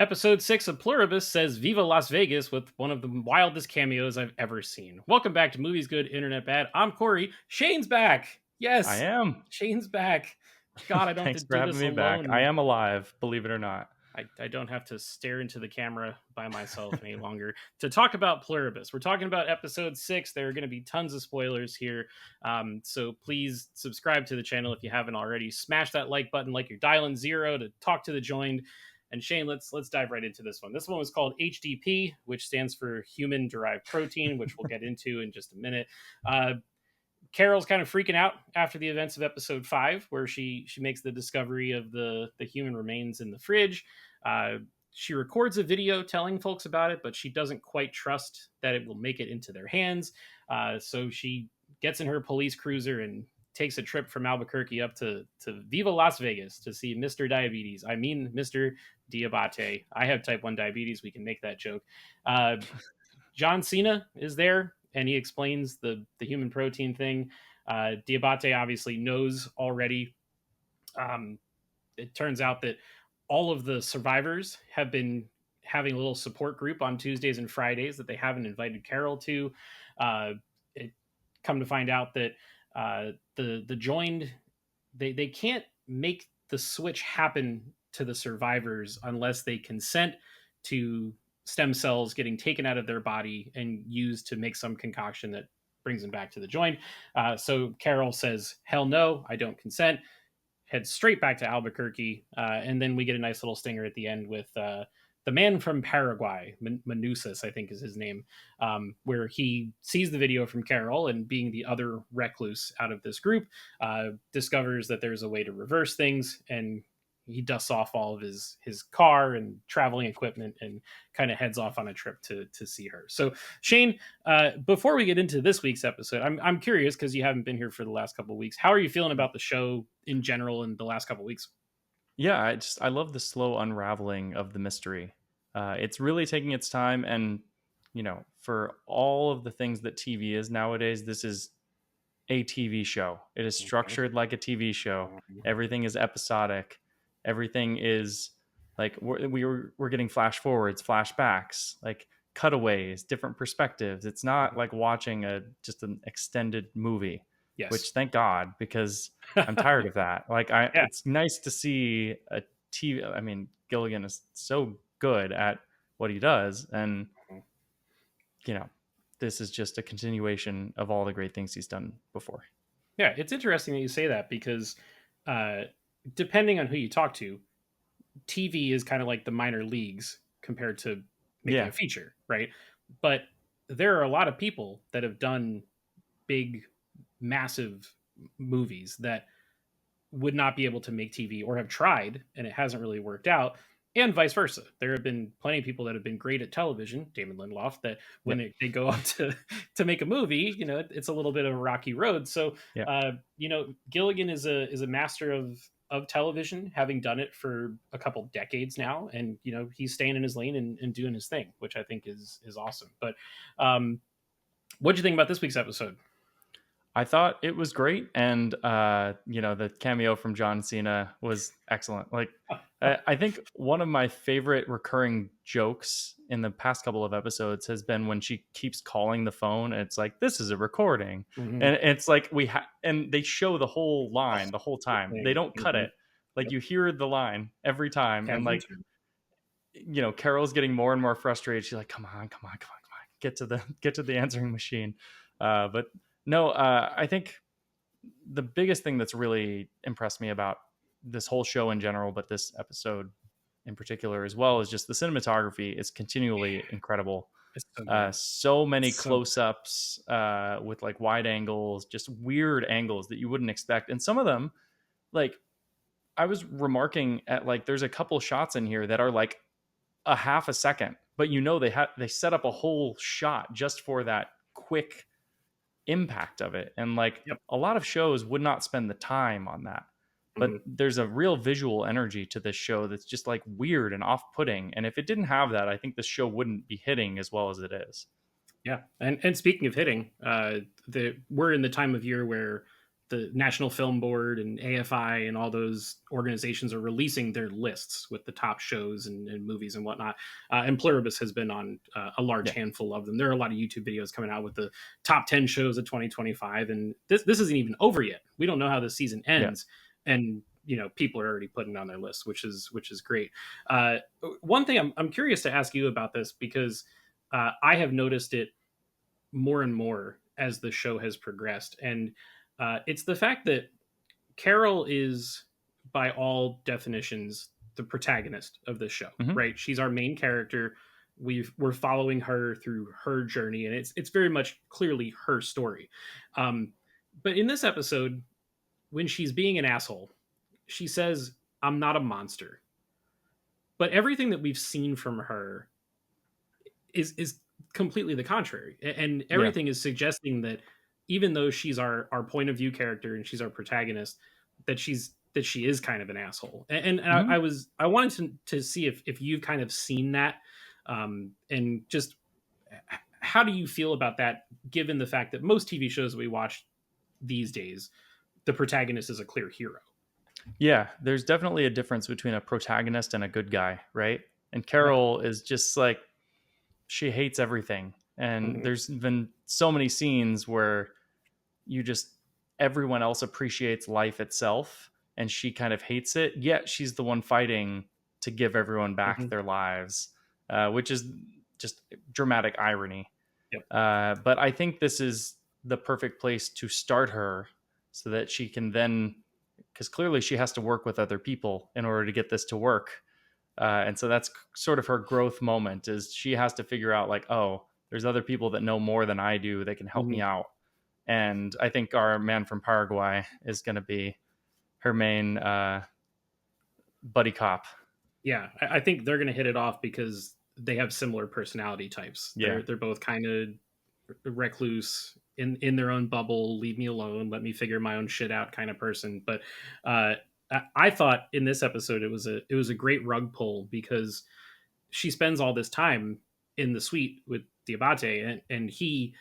Episode 6 of Pluribus says Viva Las Vegas with one of the wildest cameos I've ever seen. Welcome back to Movies Good, Internet Bad. I'm Cory. Shane's back. I Yes, am. Shane's back. God, I don't have to Thanks for do having this me back. I alone. am alive, believe it or not. I don't have to stare into the camera by myself any longer to talk about Pluribus. We're talking about episode 6. There are going to be tons of spoilers here. So please subscribe to the channel if you haven't already. Smash that like button like you're dialing zero to talk to the joined. And Shane, let's dive right into this one. This one was called HDP, which stands for human derived protein, which we'll get into in just a minute. Carol's kind of freaking out after the events of episode 5, where she makes the discovery of the human remains in the fridge. She records a video telling folks about it, but she doesn't quite trust that it will make it into their hands. So she gets in her police cruiser and takes a trip from Albuquerque up to Viva Las Vegas to see Mr. Diabetes. I mean, Mr. Diabate. I have type 1 diabetes. We can make that joke. John Cena is there, and he explains the human protein thing. Diabate obviously knows already. It turns out that all of the survivors have been having a little support group on Tuesdays and Fridays that they haven't invited Carol to. It come to find out that the joined they can't make the switch happen to the survivors unless they consent to stem cells getting taken out of their body and used to make some concoction that brings them back to the joint. So Carol says, "Hell no, I don't consent." Heads straight back to Albuquerque, and then we get a nice little stinger at the end with the man from Paraguay, Manusas, I think is his name, where he sees the video from Carol and, being the other recluse out of this group, discovers that there's a way to reverse things, and he dusts off all of his car and traveling equipment and kind of heads off on a trip to see her. So Shane, before we get into this week's episode, I'm curious, because you haven't been here for the last couple of weeks. How are you feeling about the show in general in the last couple of weeks? Yeah, I love the slow unraveling of the mystery. It's really taking its time, and for all of the things that TV is nowadays, this is a TV show. It is Okay. structured like a TV show. Everything is episodic. Everything is like we're getting flash forwards, flashbacks, like cutaways, different perspectives. It's not like watching just an extended movie, which Yes. thank God, because I'm tired of that. Yeah. It's nice to see a TV. I mean, Gilligan is so good at what he does, and you know, this is just a continuation of all the great things he's done before. Yeah, it's interesting that you say that, because uh, depending on who you talk to, TV is kind of like the minor leagues compared to making a Yeah. feature, right? But there are a lot of people that have done big, massive movies that would not be able to make TV, or have tried and it hasn't really worked out, and vice versa. There have been plenty of people that have been great at television, Damon Lindelof, that when Yep. they go up to make a movie, it's a little bit of a rocky road. So, Yeah. Gilligan is a master of television, having done it for a couple decades now, and he's staying in his lane and doing his thing, which I think is awesome. But what do you think about this week's episode? I thought it was great, and the cameo from John Cena was excellent. Like, I think one of my favorite recurring jokes in the past couple of episodes has been when she keeps calling the phone, and it's like, "This is a recording," Mhm. and it's like and they show the whole The line the whole whole time. They thing. don't cut Mhm. it. Like, Yep. you hear the line every time, and Every like, time. Carol's getting more and more frustrated. She's like, "Come on, come on, come on, come on, get to the answering machine." But no, I think the biggest thing that's really impressed me about this whole show in general, but this episode in particular as well, is just the cinematography is continually incredible. It's so good. So many It's so close-ups with like wide angles, just weird angles that you wouldn't expect, and some of them, like, I was remarking at, like, there's a couple shots in here that are like a half a second, but they set up a whole shot just for that quick impact of it. And like, Yep. a lot of shows would not spend the time on that. But Mhm. there's a real visual energy to this show that's just like weird and off-putting. And if it didn't have that, I think this show wouldn't be hitting as well as it is. Yeah, and speaking of hitting, we're in the time of year where the National Film Board and AFI and all those organizations are releasing their lists with the top shows and movies and whatnot. And Pluribus has been on a large Yeah. handful of them. There are a lot of YouTube videos coming out with the top 10 shows of 2025, and this isn't even over yet. We don't know how the season Yeah. ends, and people are already putting on their lists, which is great. One thing I'm curious to ask you about this, because I have noticed it more and more as the show has progressed, and it's the fact that Carol is, by all definitions, the protagonist of this show. Hmm. Right? She's our main character. We're following her through her journey, and it's very much clearly her story. But in this episode, when she's being an asshole, she says, "I'm not a monster." But everything that we've seen from her is completely the contrary, and Yeah. everything is suggesting that even though she's our point of view character and she's our protagonist, that she is kind of an asshole. And Hmm. I wanted to see if you've kind of seen that, and just how do you feel about that, given the fact that most TV shows we watch these days, the protagonist is a clear hero. Yeah, there's definitely a difference between a protagonist and a good guy, right? And Right. Carol is just like, she hates everything. And Mhm. there's been so many scenes where you just, everyone else appreciates life itself and she kind of hates it, yet she's the one fighting to give everyone back Mhm. their lives, which is just dramatic irony. Yep. But I think this is the perfect place to start her so that she can then, because clearly she has to work with other people in order to get this to work. And so that's sort of her growth moment, is she has to figure out like, oh, there's other people that know more than I do that can help me Mhm. out. And I think our man from Paraguay is going to be her main buddy cop. Yeah, I think they're going to hit it off because they have similar personality types. Yeah. They're both kind of recluse, in their own bubble, leave me alone, let me figure my own shit out kind of person. But uh, I thought in this episode it was a great rug pull, because she spends all this time in the suite with Diabate, and he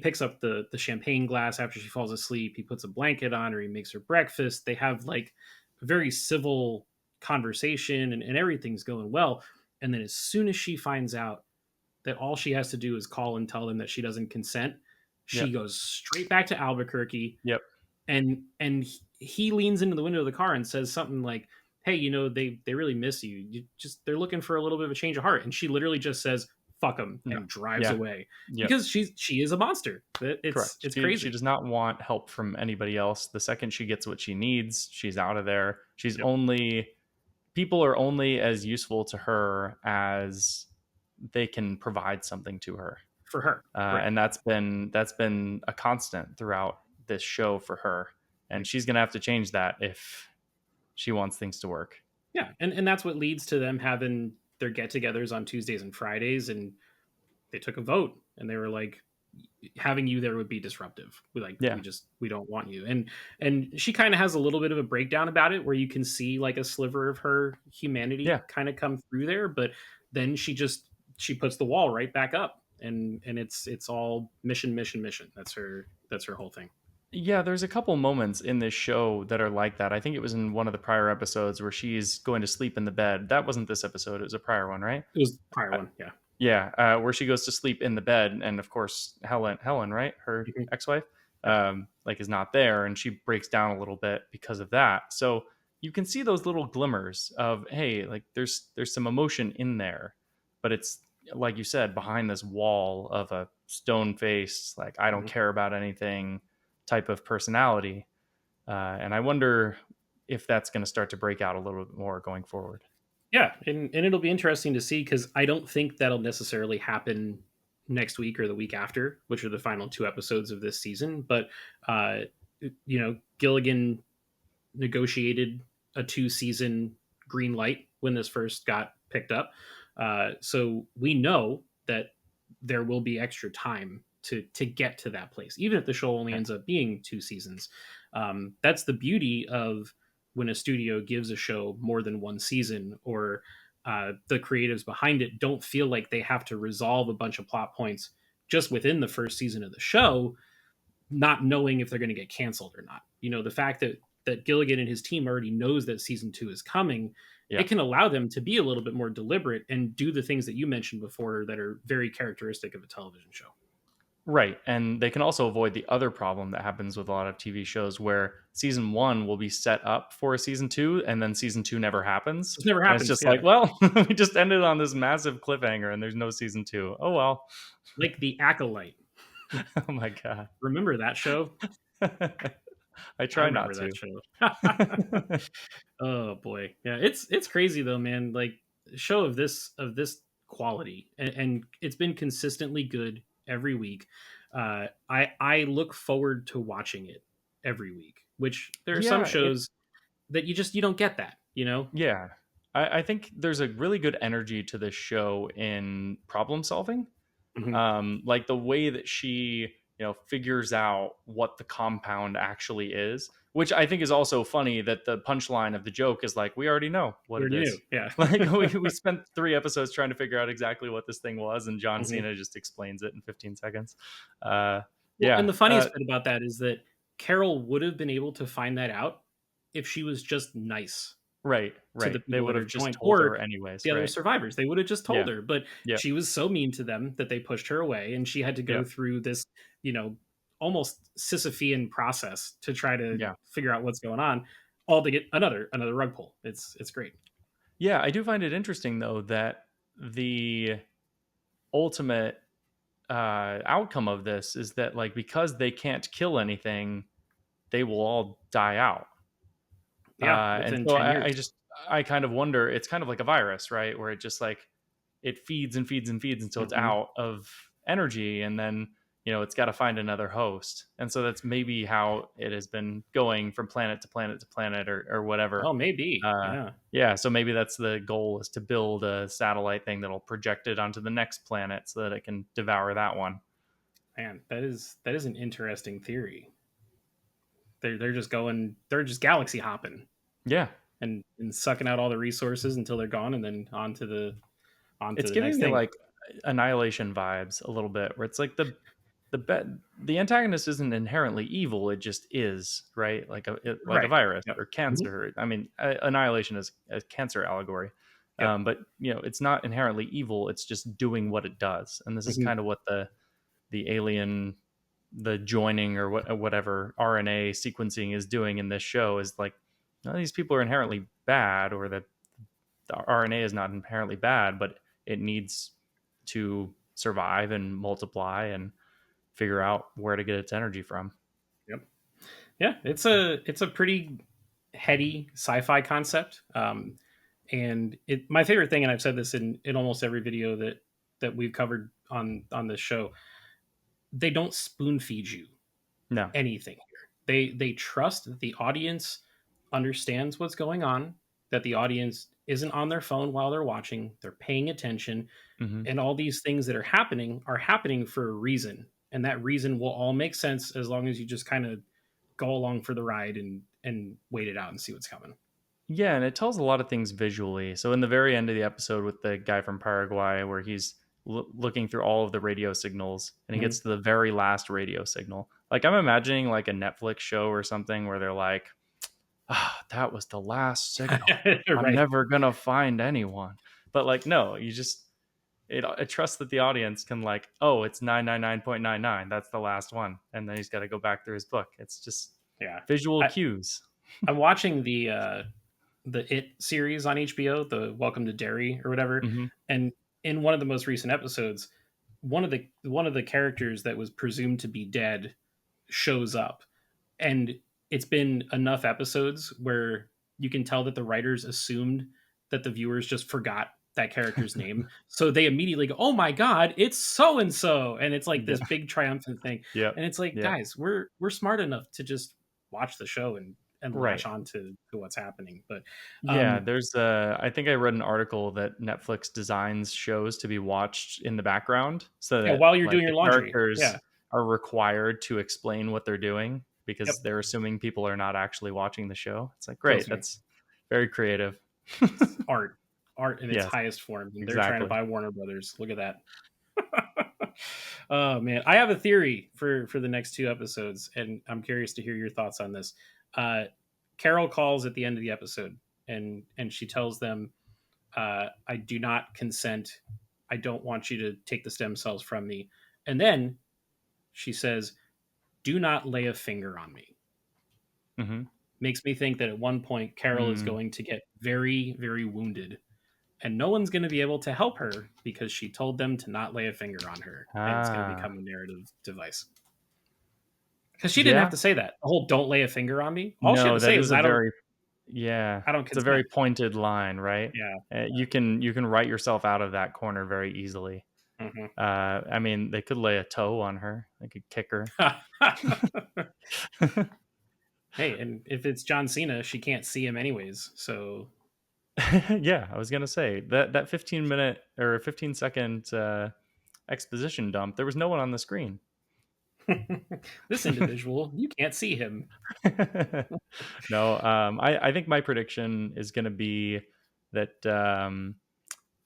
picks up the champagne glass after she falls asleep. He puts a blanket on her. He makes her breakfast. They have like a very civil conversation, and everything's going well. And then as soon as she finds out that all she has to do is call and tell them that she doesn't consent, she Yep. goes straight back to Albuquerque, Yep. and he leans into the window of the car and says something like, "Hey, they really miss you. You just they're looking for a little bit of a change of heart." And she literally just says, "Fuck them," Yeah. and drives Yeah. away, Yep. because she is a monster. Correct. It's She crazy. does not want help from anybody else. The second she gets what she needs, she's out of there. Yep. People are only as useful to her as they can provide something to her. For her, right? And that's been a constant throughout this show for her, and Right. she's gonna have to change that if she wants things to work. Yeah, and that's what leads to them having their get-togethers on Tuesdays and Fridays, and they took a vote, and they were like, having you there would be disruptive. Yeah. We don't want you. And she kind of has a little bit of a breakdown about it, where you can see like a sliver of her humanity Yeah. kind of come through there, but then she puts the wall right back up, and it's all mission. That's her whole thing. Yeah, there's a couple moments in this show that are like that. I think it was in one of the prior episodes where she's going to sleep in the bed. That wasn't this episode, it was a prior one, right? It was the prior one, yeah. Yeah, where she goes to sleep in the bed, and of course Helen, right, her Mhm. ex-wife, Yep. like is not there, and she breaks down a little bit because of that. So you can see those little glimmers of, hey, like there's some emotion in there, but it's like you said, behind this wall of a stone faced, like I don't Mhm. care about anything type of personality, and I wonder if that's going to start to break out a little bit more going forward. Yeah, and it'll be interesting to see, because I don't think that'll necessarily happen next week or the week after, which are the final two episodes of this season. But uh, Gilligan negotiated a two-season green light when this first got picked up, so we know that there will be extra time to get to that place, even if the show only Yeah. ends up being two seasons. That's the beauty of when a studio gives a show more than one season, or the creatives behind it don't feel like they have to resolve a bunch of plot points just within the first season of the show. not knowing if they're going to get canceled or not. You know, the fact that Gilligan and his team already knows that season 2 is coming, Yeah. it can allow them to be a little bit more deliberate and do the things that you mentioned before that are very characteristic of a television show. Right. And they can also avoid the other problem that happens with a lot of TV shows where season 1 will be set up for a season 2 and then season 2 never happens. This never And it's happens. just Yeah. like, well, we just ended on this massive cliffhanger and there's no season 2. Oh, well. Like The Acolyte. Oh, my God. Remember that show? I I try not remember that show. to. Oh boy. Yeah, it's crazy though, man. Like a show of this quality, and it's been consistently good every week. I look forward to watching it every week, which there are some Yeah. shows that you don't get that, you know? Yeah. I think there's a really good energy to this show in problem solving. Mhm. Like the way that she, figures out what the compound actually is, which I think is also funny that the punchline of the joke is like, we already know what You it already knew. is. Yeah. Like we spent 3 episodes trying to figure out exactly what this thing was, and John Mhm. Cena just explains it in 15 seconds. Uh, Well, and yeah, the funniest bit about that is that Carol would have been able to find that out if she was just nice right, to the right. They people would that are have just joined told or her anyways, the other right? survivors. They would have just told Yeah, her, but yeah, she was so mean to them that they pushed her away, and she had to yeah, go through this, you know, almost Sisyphean process to try to yeah, figure out what's going on, all to get another rug pull. It's great. yeah. I do find it interesting though that the ultimate outcome of this is that like because they can't kill anything, they will all die out. Yeah, And within so 10 years. I kind of wonder. It's kind of like a virus, right? Where it just like it feeds and feeds and feeds until it's Hmm. out of energy, and then it's got to find another host. And so that's maybe how it has been going from planet to planet to planet, or whatever. Oh, maybe. Uh, Yeah, yeah, so maybe that's the goal, is to build a satellite thing that'll project it onto the next planet so that it can devour that one. man, that is an interesting theory. They're just galaxy hopping Yeah, and sucking out all the resources until they're gone, and then on to it's the giving next me thing. like Annihilation vibes a little bit, where it's like the antagonist isn't inherently evil; it just is, right? Like a Right. virus Yep. or Mhm. cancer. I mean, Annihilation is a cancer allegory, Yep. but it's not inherently evil; it's just doing what it does, and this is Mhm. kind of what the alien, the joining or whatever RNA sequencing is doing in this show is like, none of these people are inherently bad, or that the RNA is not inherently bad, but it needs to survive and multiply and figure out where to get its energy from. Yep. Yeah, it's a pretty heady sci-fi concept. And my favorite thing, and I've said this in almost every video that we've covered on this show, they don't spoon feed you No. anything here. They trust that the audience understands what's going on, that the audience isn't on their phone while they're watching, they're paying attention, Hmm. and all these things that are happening for a reason. And that reason will all make sense as long as you just kind of go along for the ride and wait it out and see what's coming. Yeah, and it tells a lot of things visually. So in the very end of the episode with the guy from Paraguay, where he's looking through all of the radio signals, and he Mhm. gets to the very last radio signal. Like I'm imagining like a Netflix show or something where they're like, ah, that was the last signal. I'm Right. never gonna find anyone. But like, no, you just I trust that the audience can like, oh, it's 999.99. That's the last one, and then he's got to go back through his book. It's just Yeah. visual I, cues. I'm watching the It series on HBO, the Welcome to Derry or whatever, Hmm. and in one of the most recent episodes, one of the characters that was presumed to be dead shows up, and it's been enough episodes where you can tell that the writers assumed that the viewers just forgot that character's name, so they immediately go, oh my god, it's so and so, and it's like Yeah. this big triumphant thing. Yep. And it's like, Yep. guys, we're smart enough to just watch the show and latch Right. on to what's happening. But Yeah, um there's I think I read an article that Netflix designs shows to be watched in the background so yeah, that while you're like doing the your laundry. characters Yeah. are required to explain what they're doing Yep. because they're assuming people are not actually watching the show. It's like, great, Kills me. that's very creative. Art in its Yes, highest form, and they're trying to exactly. buy Warner Brothers. Look at that. Oh man, I have a theory for the next two episodes, and I'm curious to hear your thoughts on this. Uh, Carol calls at the end of the episode, and she tells them, "I do not consent. I don't want you to take the stem cells from me." And then she says, "Do not lay a finger on me." Mm-hmm. Makes me think that at one point Carol is Mm. going to get very, very wounded, and no one's going to be able to help her because she told them to not lay a finger on her, and it's going to Ah, become a narrative device. Because she didn't have yeah. to say that. The whole "don't lay a finger on me." All she had No, to that say is was, a "I don't, very yeah. I don't It's a very consent." pointed line, right? Yeah. You can write yourself out of that corner very easily. Hmm. I mean, they could lay a toe on her. They could kick her. Hey, and if it's John Cena, she can't see him anyways. So Yeah, I was gonna say that 15-minute or 15-second exposition dump. There was no one on the screen. this individual, you can't see him. No, I think my prediction is going to be that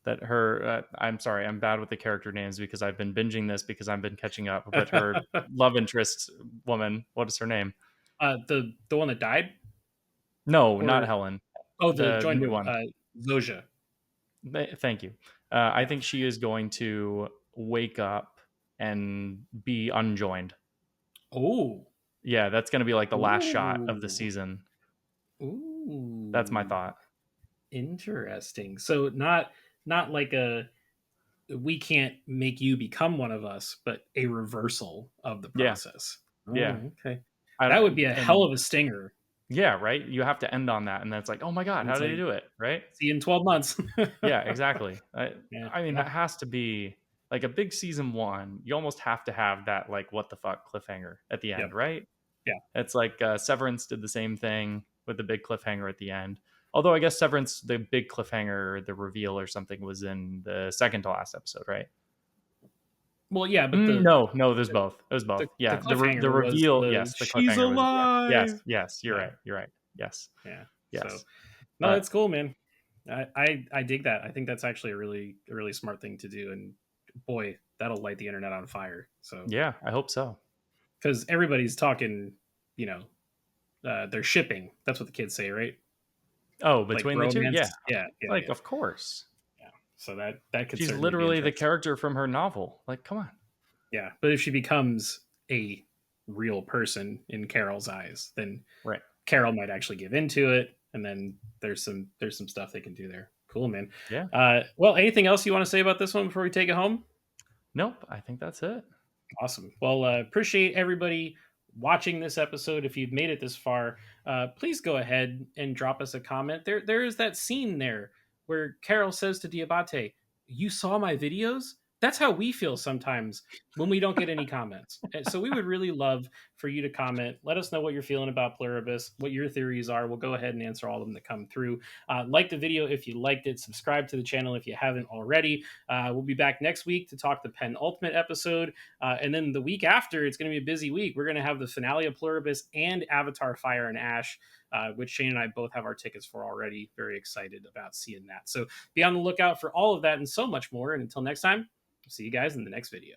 that her. I'm sorry, I'm bad with the character names because I've been binging this because I've been catching up. But her love interest woman, what is her name? The one that died, No, not or Helen. the The joined new one, one. Zoja. Thank you. I Yeah. think she is going to wake up and be unjoined. Oh. Yeah, that's going to be like the last shot of the Ooh. season. That's my Ooh. thought. Interesting. So not like a "we can't make you become one of us," but a reversal of the Yeah, process. yeah. Oh, okay. I That would be a hell and of a stinger. yeah, right. You have to end on that, and then it's like, oh my god, And how it's did he like, do it? Right? see you in 12 months. Yeah, exactly. Yeah. I mean, that Well, has to be like a big season one. You almost have to have that like what the fuck cliffhanger at the yep. end, right? Yeah. It's like Severance did the same thing with the big cliffhanger at the end. Although I guess Severance, the big cliffhanger, the reveal or something was in the second to last episode, right? Well, yeah, but No, no, there's both. It was both. the Yeah, the cliffhanger was reveal. the Yes, the "she's cliffhanger was at the end. Yes, alive." yes, you're Yeah. right. You're right. Yes, Yeah. So yes. no, But it's cool, man. I dig that. I think that's actually a really smart thing to do, and boy, that'll light the internet on fire. So yeah, I hope so. because everybody's talking, you know, they're shipping. That's what the kids say, right? Oh, Like between the two, bromance. yeah, Yeah, yeah, like yeah, of course. yeah. So that could She's certainly be literally the interesting. character from her novel. Like, come on. Yeah, but if she becomes a real person in Carol's eyes, then Right. Carol might actually give into it, and then there's some stuff they can do there. Cool, man. Yeah. Well, anything else you want to say about this one before we take it home? Nope. I think that's it. Awesome. Well, appreciate everybody watching this episode. If you've made it this far, please go ahead and drop us a comment. There is that scene there where Carol says to Diabate, "You saw my videos." That's how we feel sometimes when we don't get any comments. And so we would really love for you to comment. Let us know what you're feeling about Pluribus, what your theories are. We'll go ahead and answer all of them that come through. Like the video if you liked it. Subscribe to the channel if you haven't already. We'll be back next week to talk the penultimate episode. And then the week after, it's going to be a busy week. We're going to have the finale of Pluribus and Avatar Fire and Ash, which Shane and I both have our tickets for already. Very excited about seeing that. So be on the lookout for all of that and so much more. And until next time, see you guys in the next video.